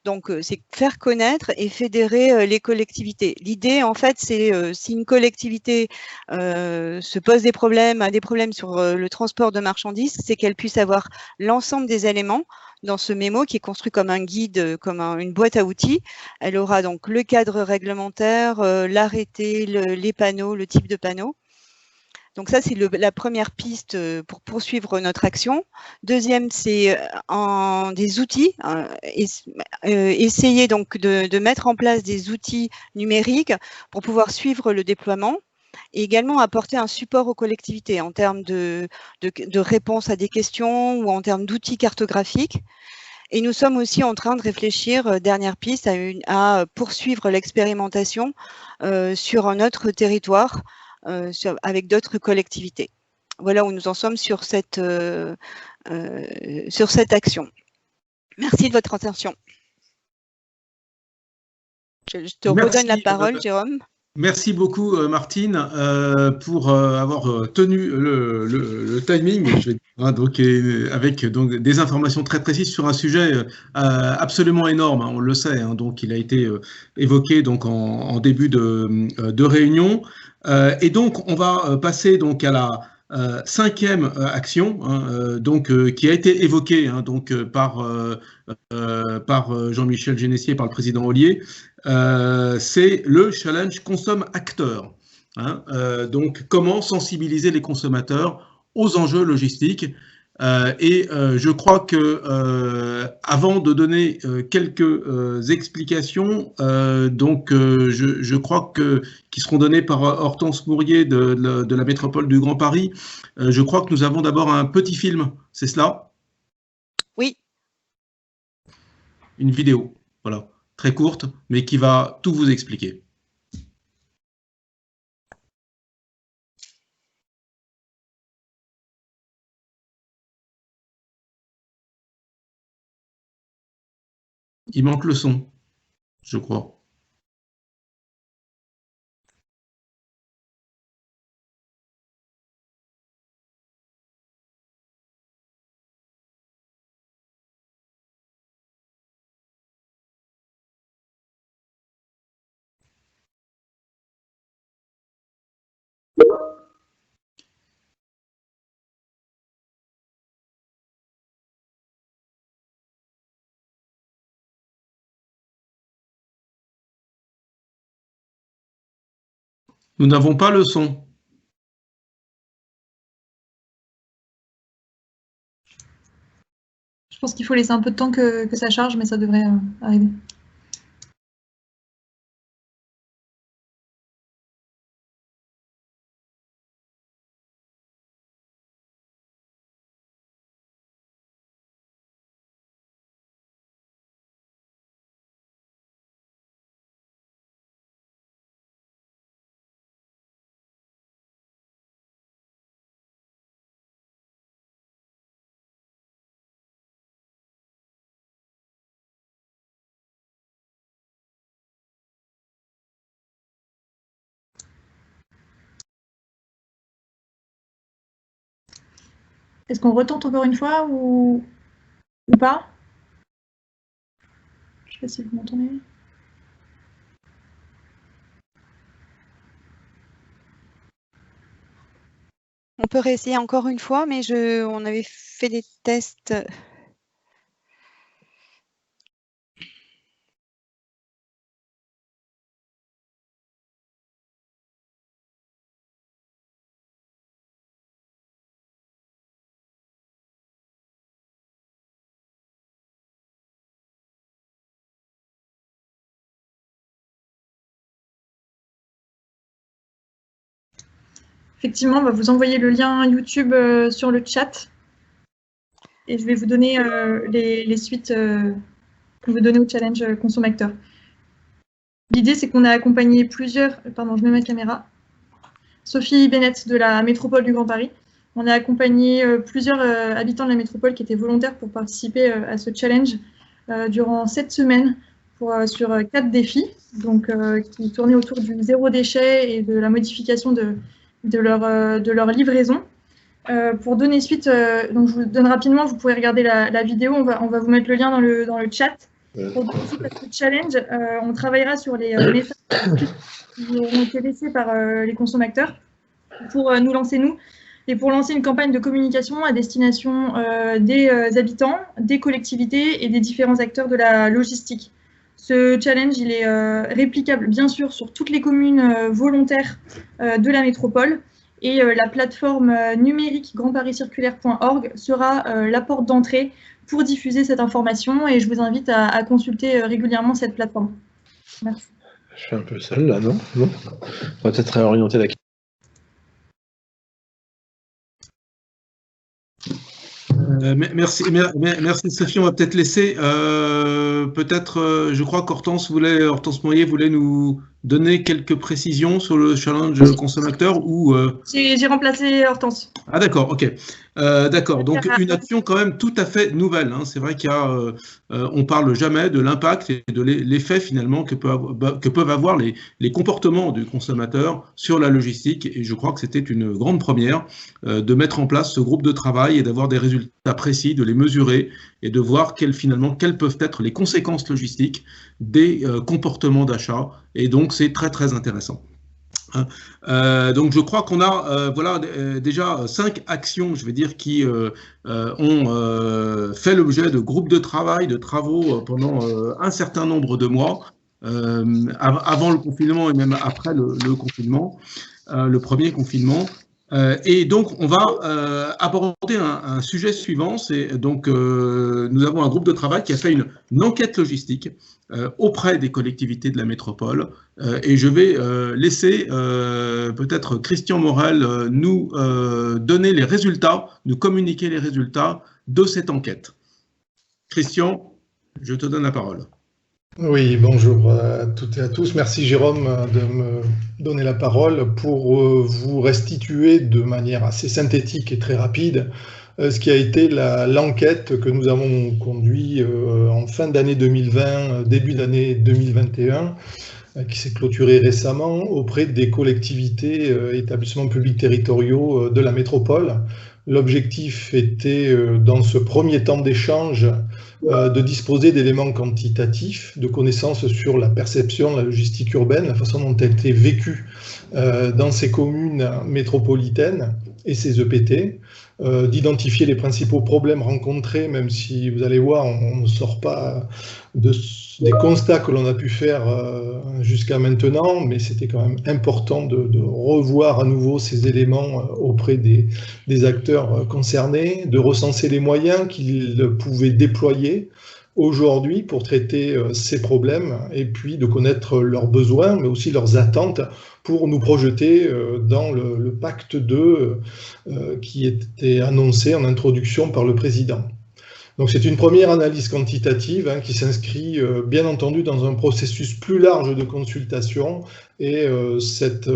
Donc, c'est faire connaître et fédérer les collectivités. L'idée, en fait, c'est si une collectivité se pose des problèmes, a des problèmes sur le transport de marchandises, c'est qu'elle puisse avoir l'ensemble des éléments dans ce mémo qui est construit comme un guide, comme une boîte à outils. Elle aura donc le cadre réglementaire, l'arrêté, les panneaux, le type de panneau. Donc ça, c'est la première piste pour poursuivre notre action. Deuxième, c'est des outils. Essayer donc de mettre en place des outils numériques pour pouvoir suivre le déploiement et également apporter un support aux collectivités en termes de réponse à des questions ou en termes d'outils cartographiques. Et nous sommes aussi en train de réfléchir, dernière piste, à poursuivre l'expérimentation sur un autre territoire, avec d'autres collectivités. Voilà où nous en sommes sur cette action. Merci de votre attention. Je te redonne la parole, Jérôme. Merci beaucoup Martine pour avoir tenu le timing, je vais dire, hein, donc, avec donc, des informations très précises sur un sujet absolument énorme, hein, on le sait, hein, donc il a été évoqué donc, en début de réunion. Et donc on va passer donc, à la cinquième action, hein, donc, qui a été évoquée hein, donc, par Jean-Michel Genessier, par le président Ollier. C'est le challenge Consomme Acteur. Hein, donc, comment sensibiliser les consommateurs aux enjeux logistiques. Je crois que avant de donner quelques explications, je crois qui seront données par Hortense Mourier de la métropole du Grand Paris, je crois que nous avons d'abord un petit film, c'est cela? Oui. Une vidéo, voilà. Très courte, mais qui va tout vous expliquer. Il manque le son, je crois. Nous n'avons pas le son. Je pense qu'il faut laisser un peu de temps que ça charge, mais ça devrait arriver. Est-ce qu'on retente encore une fois ou pas? Je ne sais pas si vous m'entendez. On peut réessayer encore une fois, mais on avait fait des tests. Effectivement, on va vous envoyer le lien YouTube sur le chat. Et je vais vous donner les suites que vous donnez au challenge Consomme Acteur. L'idée, c'est qu'on a accompagné plusieurs... Pardon, je mets ma caméra. Sophie Bennett de la métropole du Grand Paris. On a accompagné plusieurs habitants de la métropole qui étaient volontaires pour participer à ce challenge durant 7 semaines sur 4 défis, donc, qui tournaient autour du zéro déchet et de la modification de leur livraison. Pour donner suite, donc je vous donne rapidement, vous pouvez regarder la vidéo, on va vous mettre le lien dans le chat. Pour donner suite à ce challenge, on travaillera sur les messages qui ont été laissés par les consommateurs pour nous lancer, nous, et pour lancer une campagne de communication à destination des habitants, des collectivités et des différents acteurs de la logistique. Ce challenge, il est réplicable, bien sûr, sur toutes les communes volontaires de la métropole. Et la plateforme numérique grandpariscirculaire.org sera la porte d'entrée pour diffuser cette information. Et je vous invite à consulter régulièrement cette plateforme. Merci. Je suis un peu seul là, non? On va peut-être réorienter la question. Merci Sophie, on va peut-être laisser, je crois qu'Hortense Mourier voulait nous donner quelques précisions sur le challenge consommateur ou J'ai remplacé Hortense. Ah d'accord, ok. D'accord, donc une action quand même tout à fait nouvelle. Hein. C'est vrai qu'il y a, on parle jamais de l'impact et de l'effet finalement que peuvent avoir les comportements du consommateur sur la logistique. Et je crois que c'était une grande première de mettre en place ce groupe de travail et d'avoir des résultats précis, de les mesurer et de voir quelles peuvent être les conséquences logistiques des comportements d'achat. Et donc c'est très très intéressant. Donc je crois qu'on a voilà, déjà 5 actions, je vais dire, qui ont fait l'objet de groupes de travail, de travaux pendant un certain nombre de mois, avant le confinement et même après le confinement, le premier confinement. Et donc on va aborder un sujet suivant, c'est donc nous avons un groupe de travail qui a fait une enquête logistique auprès des collectivités de la métropole, et je vais laisser peut-être Christian Morel nous donner les résultats, nous communiquer les résultats de cette enquête. Christian, je te donne la parole. Oui, bonjour à toutes et à tous. Merci Jérôme de me donner la parole pour vous restituer de manière assez synthétique et très rapide ce qui a été l'enquête que nous avons conduite en fin d'année 2020, début d'année 2021, qui s'est clôturée récemment auprès des collectivités, établissements publics territoriaux de la métropole. L'objectif était, dans ce premier temps d'échange, de disposer d'éléments quantitatifs, de connaissances sur la perception de la logistique urbaine, la façon dont elle était vécue dans ces communes métropolitaines et ces EPT, d'identifier les principaux problèmes rencontrés, même si vous allez voir, on ne sort pas des constats que l'on a pu faire jusqu'à maintenant, mais c'était quand même important de revoir à nouveau ces éléments auprès des acteurs concernés, de recenser les moyens qu'ils pouvaient déployer aujourd'hui pour traiter ces problèmes, et puis de connaître leurs besoins, mais aussi leurs attentes pour nous projeter dans le pacte 2 qui était annoncé en introduction par le président. Donc c'est une première analyse quantitative qui s'inscrit bien entendu dans un processus plus large de consultation, et cette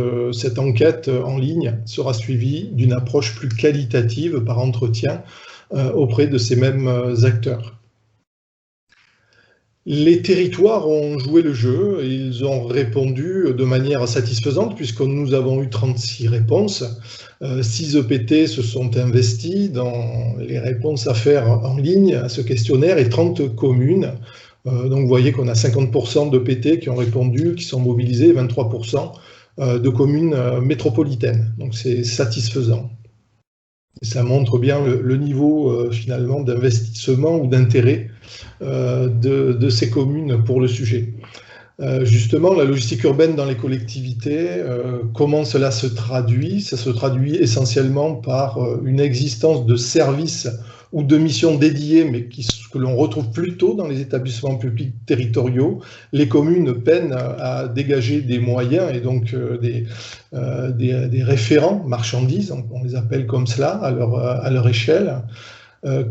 enquête en ligne sera suivie d'une approche plus qualitative par entretien auprès de ces mêmes acteurs. Les territoires ont joué le jeu, ils ont répondu de manière satisfaisante puisque nous avons eu 36 réponses. 6 EPT se sont investis dans les réponses à faire en ligne à ce questionnaire et 30 communes. Donc vous voyez qu'on a 50% d'EPT qui ont répondu, qui sont mobilisés, 23% de communes métropolitaines. Donc c'est satisfaisant. Et ça montre bien le niveau finalement d'investissement ou d'intérêt de ces communes pour le sujet. Justement, la logistique urbaine dans les collectivités, comment cela se traduit? Ça se traduit essentiellement par une existence de services ou de missions dédiées, mais que l'on retrouve plutôt dans les établissements publics territoriaux. Les communes peinent à dégager des moyens et donc des référents marchandises, on les appelle comme cela, à leur échelle.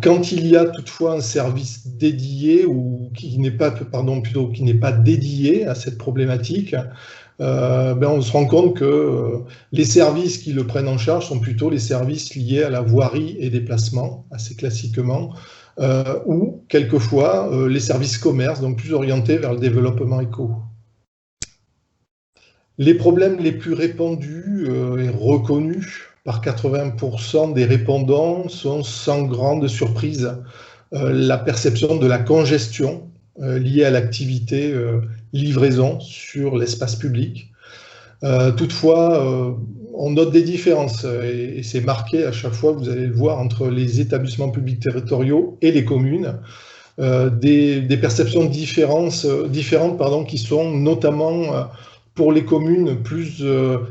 Quand il y a toutefois un service dédié ou qui n'est pas dédié à cette problématique, on se rend compte que les services qui le prennent en charge sont plutôt les services liés à la voirie et déplacement, assez classiquement, ou quelquefois les services commerce, donc plus orientés vers le développement éco. Les problèmes les plus répandus et reconnus par 80% des répondants sont sans grande surprise la perception de la congestion liée à l'activité livraison sur l'espace public. Toutefois, on note des différences et c'est marqué à chaque fois, vous allez le voir, entre les établissements publics territoriaux et les communes, des perceptions différentes qui sont notamment pour les communes plus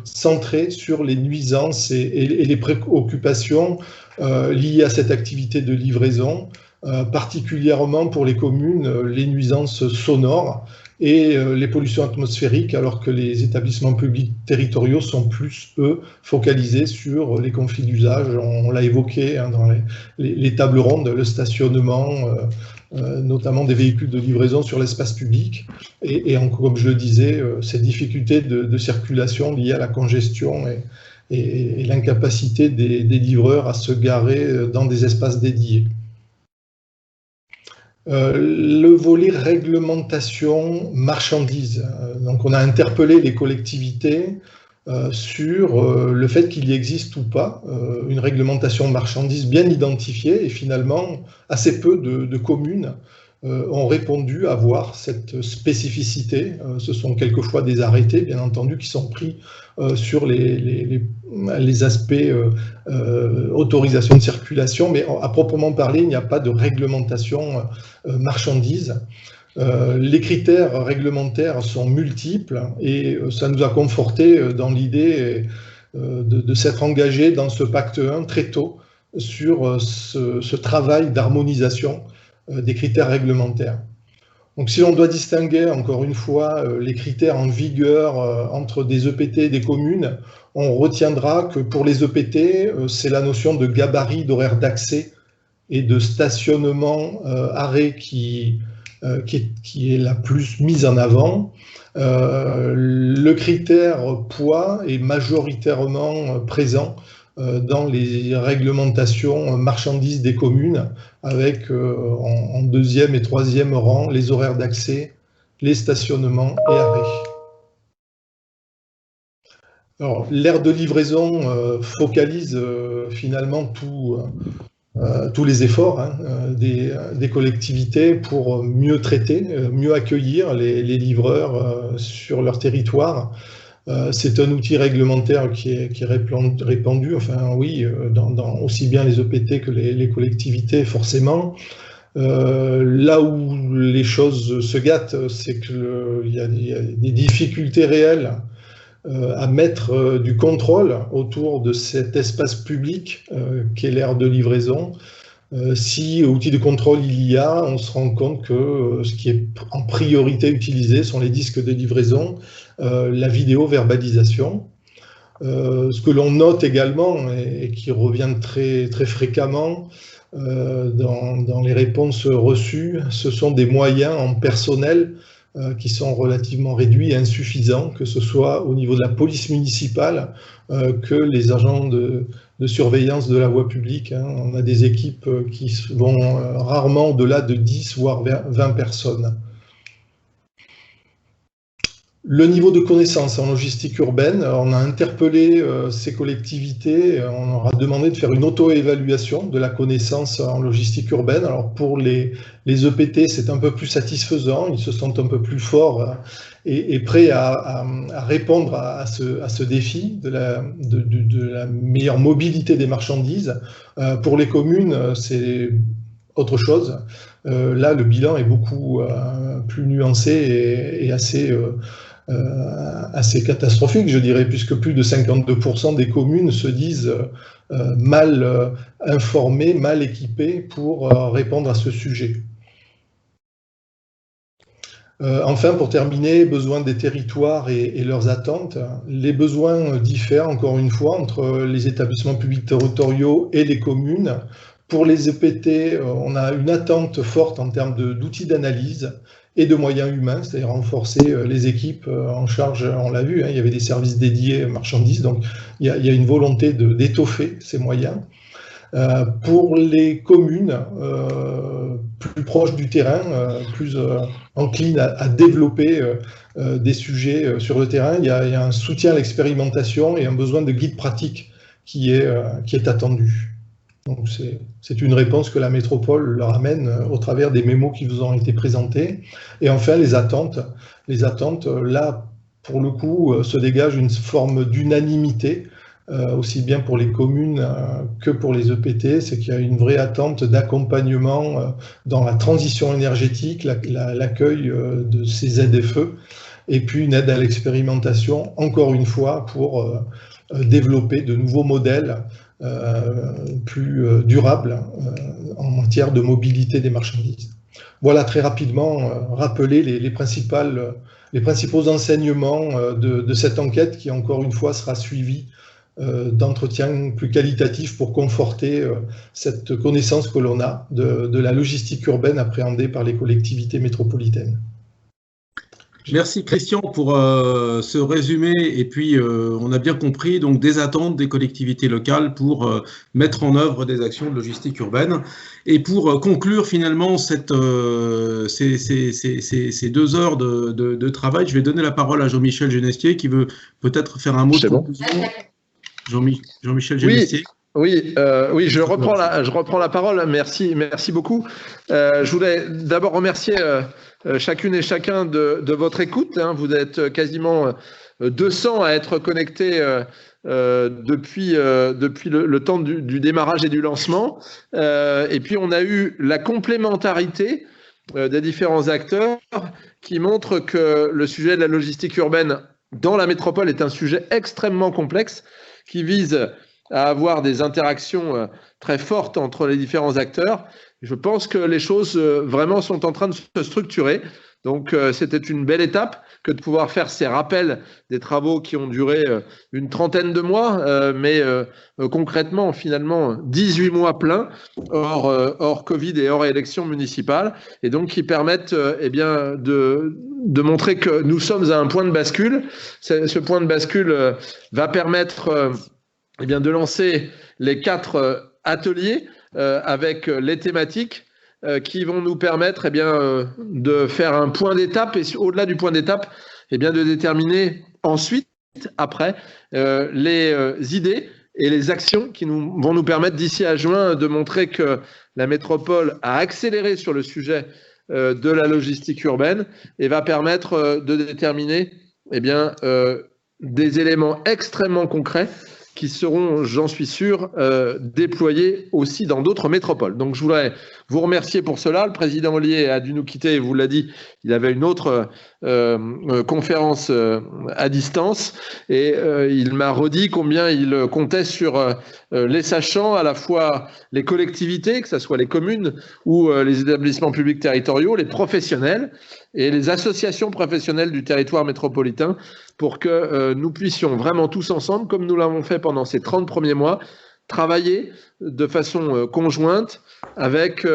centrées sur les nuisances et les préoccupations liées à cette activité de livraison, particulièrement pour les communes, les nuisances sonores et les pollutions atmosphériques, alors que les établissements publics territoriaux sont plus, eux, focalisés sur les conflits d'usage. On l'a évoqué dans les tables rondes, le stationnement, notamment des véhicules de livraison sur l'espace public, et comme je le disais, ces difficultés de circulation liées à la congestion et l'incapacité des livreurs à se garer dans des espaces dédiés. Le volet réglementation marchandises. Donc on a interpellé les collectivités sur le fait qu'il y existe ou pas une réglementation marchandises bien identifiée, et finalement assez peu de communes ont répondu à avoir cette spécificité. Ce sont quelquefois des arrêtés, bien entendu, qui sont pris sur les aspects autorisation de circulation, mais à proprement parler, il n'y a pas de réglementation marchandises. Les critères réglementaires sont multiples, et ça nous a conforté dans l'idée de s'être engagé dans ce pacte 1 très tôt sur ce travail d'harmonisation des critères réglementaires. Donc si l'on doit distinguer encore une fois les critères en vigueur entre des EPT et des communes, on retiendra que pour les EPT, c'est la notion de gabarit, d'horaire d'accès et de stationnement arrêt qui est la plus mise en avant. Le critère poids est majoritairement présent dans les réglementations marchandises des communes, avec en deuxième et troisième rang les horaires d'accès, les stationnements et arrêts. Alors, l'aire de livraison focalise finalement tous les efforts des collectivités pour mieux traiter, mieux accueillir les livreurs sur leur territoire. C'est un outil réglementaire qui est répandu, enfin oui, dans aussi bien les EPT que les collectivités, forcément. Là où les choses se gâtent, c'est qu'il y a des difficultés réelles à mettre du contrôle autour de cet espace public qu'est l'aire de livraison. Si outil de contrôle il y a, on se rend compte que ce qui est en priorité utilisé sont les disques de livraison, la vidéo-verbalisation. Ce que l'on note également, et qui revient très fréquemment dans les réponses reçues, ce sont des moyens en personnel qui sont relativement réduits et insuffisants, que ce soit au niveau de la police municipale que les agents de surveillance de la voie publique. On a des équipes qui vont rarement au-delà de 10 voire 20 personnes. Le niveau de connaissance en logistique urbaine, on a interpellé ces collectivités, on leur a demandé de faire une auto-évaluation de la connaissance en logistique urbaine. Alors pour les EPT, c'est un peu plus satisfaisant, ils se sentent un peu plus forts et prêts à répondre à ce défi de la meilleure mobilité des marchandises. Pour les communes, c'est autre chose. Là, le bilan est beaucoup plus nuancé et assez catastrophique, je dirais, puisque plus de 52% des communes se disent mal informées, mal équipées pour répondre à ce sujet. Enfin, pour terminer, besoins des territoires et leurs attentes. Les besoins diffèrent, encore une fois, entre les établissements publics territoriaux et les communes. Pour les EPT, on a une attente forte en termes d'outils d'analyse et de moyens humains, c'est-à-dire renforcer les équipes en charge, on l'a vu, il y avait des services dédiés marchandises, donc il y a une volonté d'étoffer ces moyens. Pour les communes plus proches du terrain, plus enclines à développer des sujets sur le terrain, il y a un soutien à l'expérimentation et un besoin de guide pratique qui est attendu. Donc c'est une réponse que la métropole leur amène au travers des mémos qui vous ont été présentés. Et enfin, les attentes, là, pour le coup, se dégage une forme d'unanimité, aussi bien pour les communes que pour les EPT, c'est qu'il y a une vraie attente d'accompagnement dans la transition énergétique, l'accueil de ces ZFE, et puis une aide à l'expérimentation, encore une fois, pour développer de nouveaux modèles plus durable en matière de mobilité des marchandises. Voilà très rapidement rappeler les principaux enseignements de cette enquête qui, encore une fois, sera suivie d'entretien plus qualitatif pour conforter cette connaissance que l'on a de la logistique urbaine appréhendée par les collectivités métropolitaines. Merci Christian pour ce résumé, et puis on a bien compris donc des attentes des collectivités locales pour mettre en œuvre des actions de logistique urbaine. Et pour conclure finalement ces 2 heures de travail, je vais donner la parole à Jean-Michel Genestier qui veut peut-être faire un mot de conclusion. Jean-Michel Genestier. Oui, je reprends la parole. Merci beaucoup. Je voulais d'abord remercier chacune et chacun de votre écoute. Vous êtes quasiment 200 à être connectés depuis le temps du démarrage et du lancement. Et puis on a eu la complémentarité des différents acteurs qui montrent que le sujet de la logistique urbaine dans la métropole est un sujet extrêmement complexe qui vise à avoir des interactions très fortes entre les différents acteurs. Je pense que les choses vraiment sont en train de se structurer. Donc c'était une belle étape que de pouvoir faire ces rappels des travaux qui ont duré une trentaine de mois, mais concrètement finalement 18 mois pleins, hors Covid et hors élection municipale, et donc qui permettent de montrer que nous sommes à un point de bascule. Ce point de bascule va permettre de lancer les 4 ateliers avec les thématiques qui vont nous permettre de faire un point d'étape, et au-delà du point d'étape, de déterminer ensuite, après, les idées et les actions qui vont nous permettre d'ici à juin de montrer que la métropole a accéléré sur le sujet de la logistique urbaine et va permettre de déterminer des éléments extrêmement concrets qui seront, j'en suis sûr, déployés aussi dans d'autres métropoles. Donc je voudrais vous remercier pour cela. Le président Ollier a dû nous quitter, il vous l'a dit, il avait une autre conférence à distance, et il m'a redit combien il comptait sur les sachants, à la fois les collectivités, que ce soit les communes ou les établissements publics territoriaux, les professionnels et les associations professionnelles du territoire métropolitain, pour que nous puissions vraiment tous ensemble, comme nous l'avons fait pendant ces 30 premiers mois, travailler de façon conjointe avec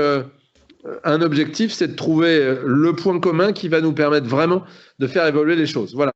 un objectif, c'est de trouver le point commun qui va nous permettre vraiment de faire évoluer les choses. Voilà.